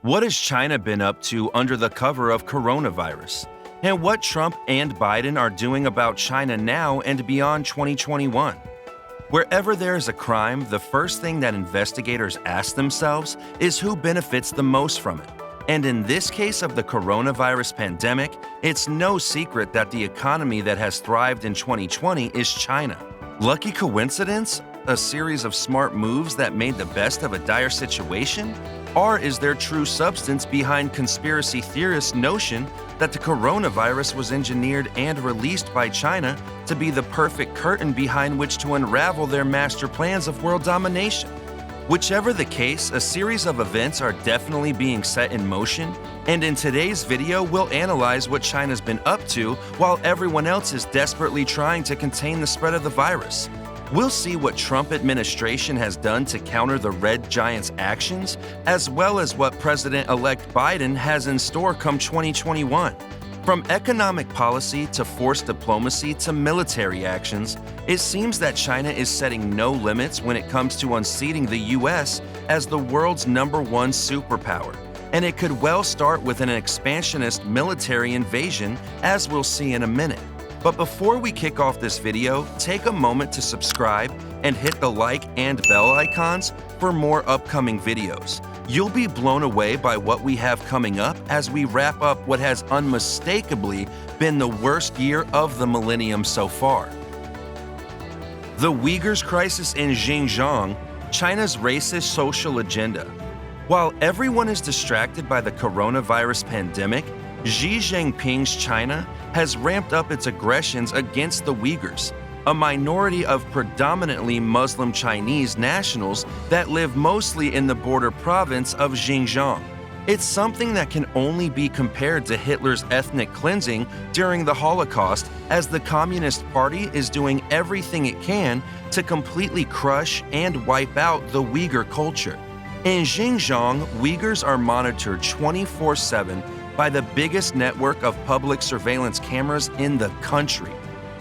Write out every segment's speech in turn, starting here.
What has China been up to under the cover of coronavirus? And what Trump and Biden are doing about China now and beyond 2021? Wherever there is a crime, the first thing that investigators ask themselves is who benefits the most from it. And in this case of the coronavirus pandemic, it's no secret that the economy that has thrived in 2020 is China. Lucky coincidence? A series of smart moves that made the best of a dire situation? Or is there true substance behind conspiracy theorists' notion that the coronavirus was engineered and released by China to be the perfect curtain behind which to unravel their master plans of world domination? Whichever the case, a series of events are definitely being set in motion, and in today's video, we'll analyze what China's been up to while everyone else is desperately trying to contain the spread of the virus. We'll see what Trump administration has done to counter the Red Giant's actions, as well as what President-elect Biden has in store come 2021. From economic policy to forced diplomacy to military actions, it seems that China is setting no limits when it comes to unseating the U.S. as the world's #1 superpower. And it could well start with an expansionist military invasion, as we'll see in a minute. But before we kick off this video, take a moment to subscribe and hit the like and bell icons for more upcoming videos. You'll be blown away by what we have coming up as we wrap up what has unmistakably been the worst year of the millennium so far. The Uyghurs crisis in Xinjiang, China's racist social agenda. While everyone is distracted by the coronavirus pandemic, Xi Jinping's China has ramped up its aggressions against the Uyghurs, a minority of predominantly Muslim Chinese nationals that live mostly in the border province of Xinjiang. It's something that can only be compared to Hitler's ethnic cleansing during the Holocaust, as the Communist Party is doing everything it can to completely crush and wipe out the Uyghur culture. In Xinjiang, Uyghurs are monitored 24/7 by the biggest network of public surveillance cameras in the country.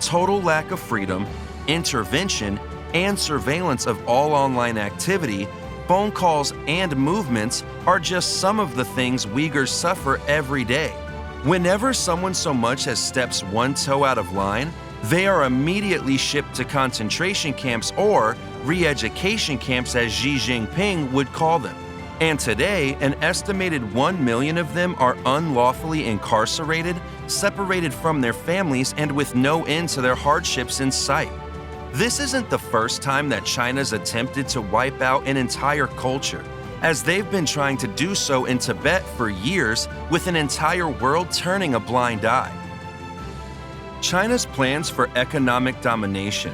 Total lack of freedom, intervention, and surveillance of all online activity, phone calls, and movements are just some of the things Uyghurs suffer every day. Whenever someone so much as steps one toe out of line, they are immediately shipped to concentration camps or re-education camps, as Xi Jinping would call them. And today, an estimated 1 million of them are unlawfully incarcerated, separated from their families, and with no end to their hardships in sight. This isn't the first time that China's attempted to wipe out an entire culture, as they've been trying to do so in Tibet for years, with an entire world turning a blind eye. China's plans for economic domination.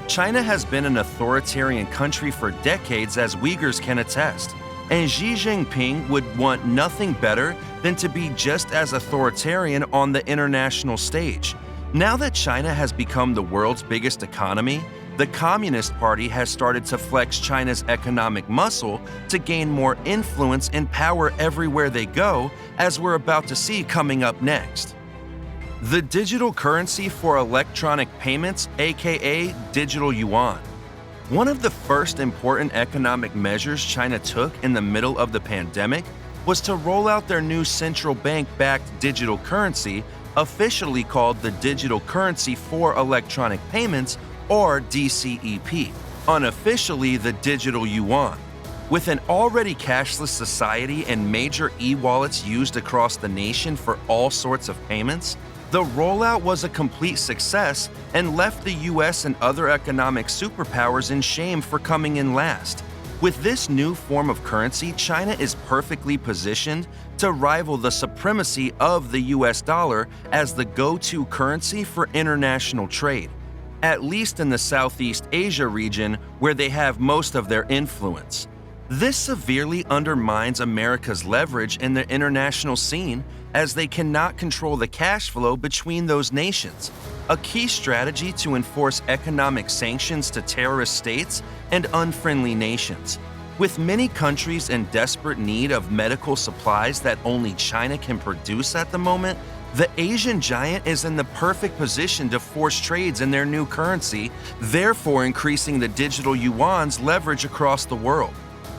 China has been an authoritarian country for decades, as Uyghurs can attest. And Xi Jinping would want nothing better than to be just as authoritarian on the international stage. Now that China has become the world's biggest economy, the Communist Party has started to flex China's economic muscle to gain more influence and power everywhere they go, as we're about to see coming up next. The digital currency for electronic payments, aka digital yuan. One of the first important economic measures China took in the middle of the pandemic was to roll out their new central bank-backed digital currency, officially called the Digital Currency for Electronic Payments, or DCEP, unofficially the digital yuan. With an already cashless society and major e-wallets used across the nation for all sorts of payments, the rollout was a complete success and left the US and other economic superpowers in shame for coming in last. With this new form of currency, China is perfectly positioned to rival the supremacy of the US dollar as the go-to currency for international trade, at least in the Southeast Asia region where they have most of their influence. This severely undermines America's leverage in the international scene, as they cannot control the cash flow between those nations, a key strategy to enforce economic sanctions to terrorist states and unfriendly nations. With many countries in desperate need of medical supplies that only China can produce at the moment, the Asian giant is in the perfect position to force trades in their new currency, therefore increasing the digital yuan's leverage across the world.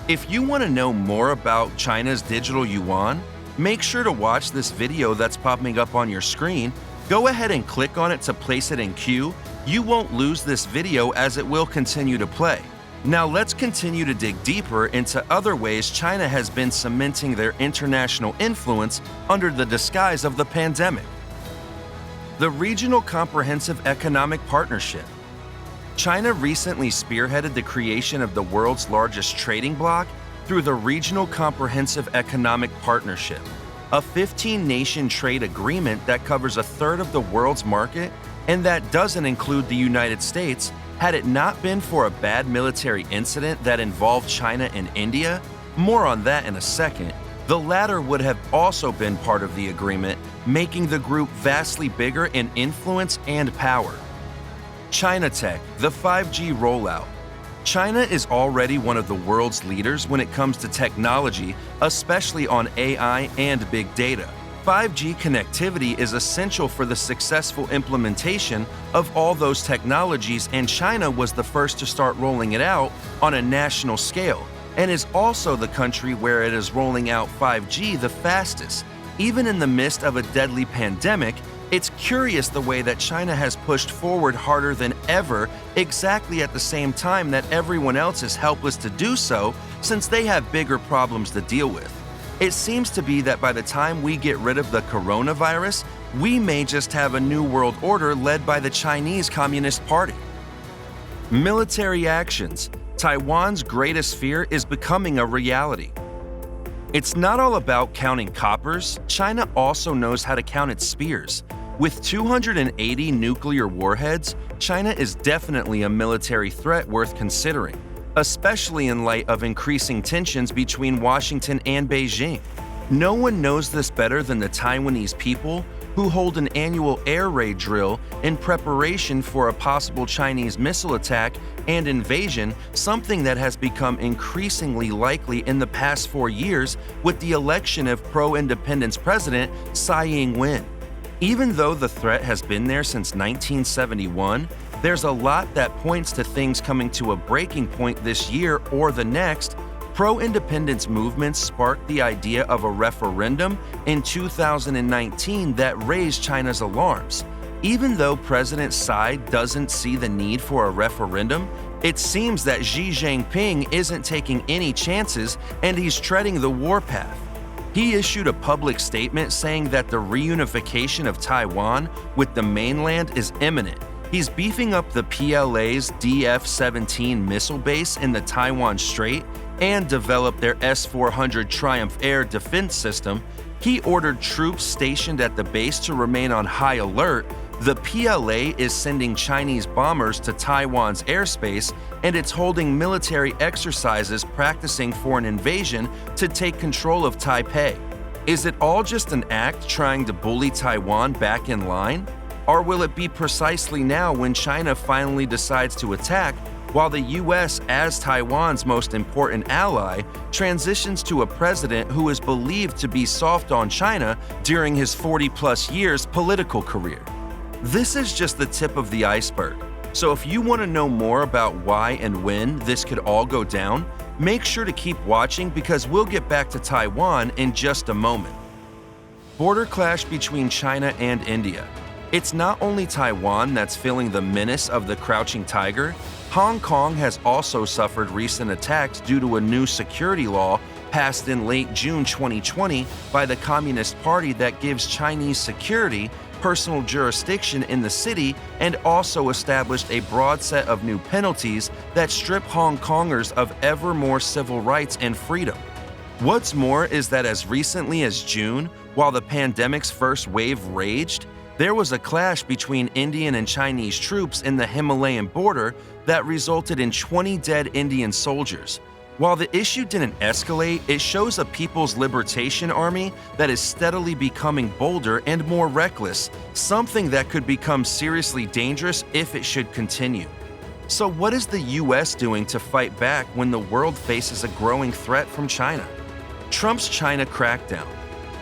If you want to know more about China's digital yuan, make sure to watch this video that's popping up on your screen. Go ahead and click on it to place it in queue. You won't lose this video as it will continue to play. Now let's continue to dig deeper into other ways China has been cementing their international influence under the disguise of the pandemic. The Regional Comprehensive Economic Partnership. China recently spearheaded the creation of the world's largest trading bloc through the Regional Comprehensive Economic Partnership, a 15-nation trade agreement that covers a third of the world's market and that doesn't include the United States. Had it not been for a bad military incident that involved China and India, more on that in a second, the latter would have also been part of the agreement, making the group vastly bigger in influence and power. China Tech, the 5G rollout. China is already one of the world's leaders when it comes to technology, especially on AI and big data. 5G connectivity is essential for the successful implementation of all those technologies, and China was the first to start rolling it out on a national scale, and is also the country where it is rolling out 5G the fastest. Even in the midst of a deadly pandemic, it's curious the way that China has pushed forward harder than ever, exactly at the same time that everyone else is helpless to do so since they have bigger problems to deal with. It seems to be that by the time we get rid of the coronavirus, we may just have a new world order led by the Chinese Communist Party. Military actions. Taiwan's greatest fear is becoming a reality. It's not all about counting coppers. China also knows how to count its spears. With 280 nuclear warheads, China is definitely a military threat worth considering, especially in light of increasing tensions between Washington and Beijing. No one knows this better than the Taiwanese people, who hold an annual air raid drill in preparation for a possible Chinese missile attack and invasion, something that has become increasingly likely in the past 4 years with the election of pro-independence president Tsai Ing-wen. Even though the threat has been there since 1971, there's a lot that points to things coming to a breaking point this year or the next. Pro-independence movements sparked the idea of a referendum in 2019 that raised China's alarms. Even though President Tsai doesn't see the need for a referendum, it seems that Xi Jinping isn't taking any chances and he's treading the warpath. He issued a public statement saying that the reunification of Taiwan with the mainland is imminent. He's beefing up the PLA's DF-17 missile base in the Taiwan Strait and developed their S-400 Triumph air defense system. He ordered troops stationed at the base to remain on high alert. The PLA is sending Chinese bombers to Taiwan's airspace, and it's holding military exercises practicing for an invasion to take control of Taipei. Is it all just an act trying to bully Taiwan back in line? Or will it be precisely now when China finally decides to attack, while the US, as Taiwan's most important ally, transitions to a president who is believed to be soft on China during his 40-plus years political career? This is just the tip of the iceberg. So if you want to know more about why and when this could all go down, make sure to keep watching because we'll get back to Taiwan in just a moment. Border clash between China and India. It's not only Taiwan that's feeling the menace of the crouching tiger. Hong Kong has also suffered recent attacks due to a new security law passed in late June 2020 by the Communist Party that gives Chinese security personal jurisdiction in the city and also established a broad set of new penalties that strip Hong Kongers of ever more civil rights and freedom. What's more is that as recently as June, while the pandemic's first wave raged, there was a clash between Indian and Chinese troops in the Himalayan border that resulted in 20 dead Indian soldiers. While the issue didn't escalate, it shows a People's Liberation Army that is steadily becoming bolder and more reckless, something that could become seriously dangerous if it should continue. So what is the US doing to fight back when the world faces a growing threat from China? Trump's China crackdown.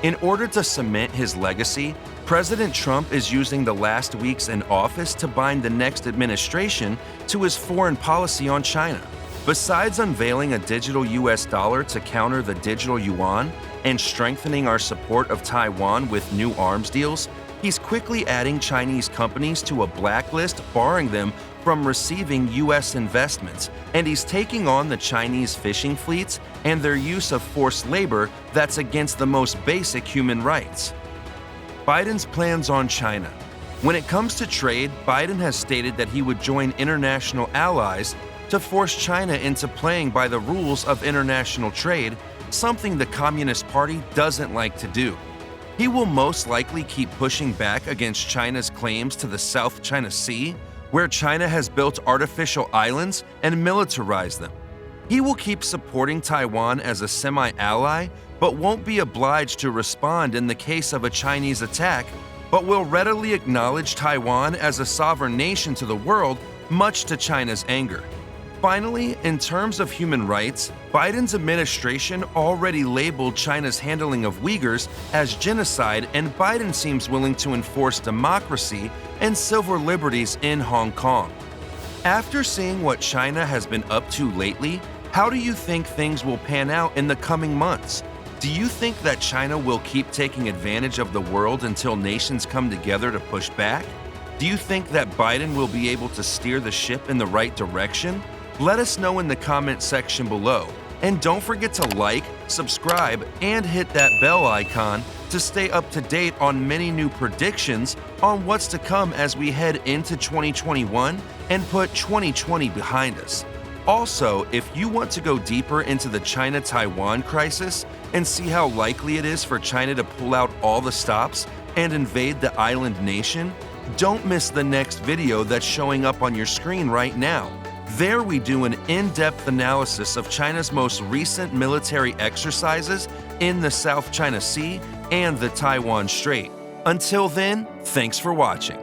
In order to cement his legacy, President Trump is using the last weeks in office to bind the next administration to his foreign policy on China. Besides unveiling a digital US dollar to counter the digital yuan and strengthening our support of Taiwan with new arms deals, he's quickly adding Chinese companies to a blacklist, barring them from receiving US investments, and he's taking on the Chinese fishing fleets and their use of forced labor that's against the most basic human rights. Biden's plans on China. When it comes to trade, Biden has stated that he would join international allies to force China into playing by the rules of international trade, something the Communist Party doesn't like to do. He will most likely keep pushing back against China's claims to the South China Sea, where China has built artificial islands and militarized them. He will keep supporting Taiwan as a semi-ally, but won't be obliged to respond in the case of a Chinese attack, but will readily acknowledge Taiwan as a sovereign nation to the world, much to China's anger. Finally, in terms of human rights, Biden's administration already labeled China's handling of Uyghurs as genocide, and Biden seems willing to enforce democracy and civil liberties in Hong Kong. After seeing what China has been up to lately, how do you think things will pan out in the coming months? Do you think that China will keep taking advantage of the world until nations come together to push back? Do you think that Biden will be able to steer the ship in the right direction? Let us know in the comment section below. And don't forget to like, subscribe, and hit that bell icon to stay up to date on many new predictions on what's to come as we head into 2021 and put 2020 behind us. Also, if you want to go deeper into the China-Taiwan crisis and see how likely it is for China to pull out all the stops and invade the island nation, don't miss the next video that's showing up on your screen right now. There we do an in-depth analysis of China's most recent military exercises in the South China Sea and the Taiwan Strait. Until then, thanks for watching.